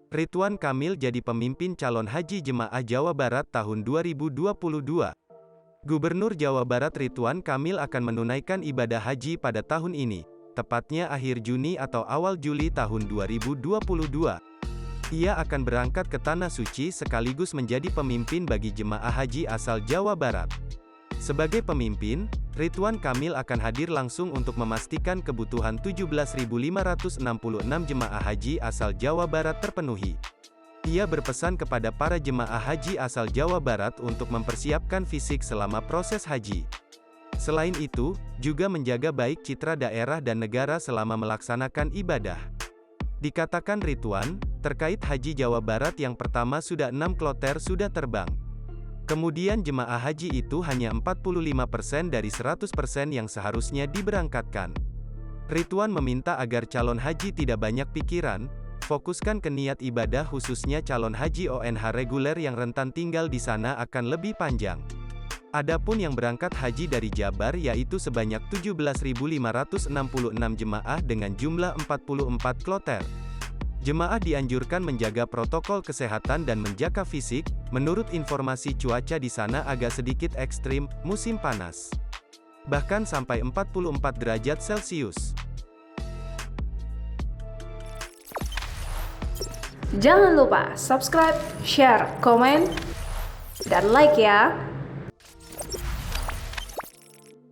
Ridwan Kamil jadi pemimpin calon haji jemaah Jawa Barat tahun 2022. Gubernur Jawa Barat Ridwan Kamil akan menunaikan ibadah haji pada tahun ini, tepatnya akhir Juni atau awal Juli tahun 2022. Ia akan berangkat ke Tanah Suci sekaligus menjadi pemimpin bagi jemaah haji asal Jawa Barat. Sebagai pemimpin, Ridwan Kamil akan hadir langsung untuk memastikan kebutuhan 17.566 jemaah haji asal Jawa Barat terpenuhi. Ia berpesan kepada para jemaah haji asal Jawa Barat untuk mempersiapkan fisik selama proses haji. Selain itu, juga menjaga baik citra daerah dan negara selama melaksanakan ibadah. Dikatakan Ridwan, terkait haji Jawa Barat yang pertama sudah 6 kloter sudah terbang. Kemudian jemaah haji itu hanya 45% dari 100% yang seharusnya diberangkatkan. Ridwan meminta agar calon haji tidak banyak pikiran, fokuskan ke niat ibadah khususnya calon haji ONH reguler yang rentan tinggal di sana akan lebih panjang. Adapun yang berangkat haji dari Jabar yaitu sebanyak 17.566 jemaah dengan jumlah 44 kloter. Jemaah dianjurkan menjaga protokol kesehatan dan menjaga fisik. Menurut informasi cuaca di sana agak sedikit ekstrim, musim panas. Bahkan sampai 44 derajat Celcius. Jangan lupa subscribe, share, komen, dan like ya.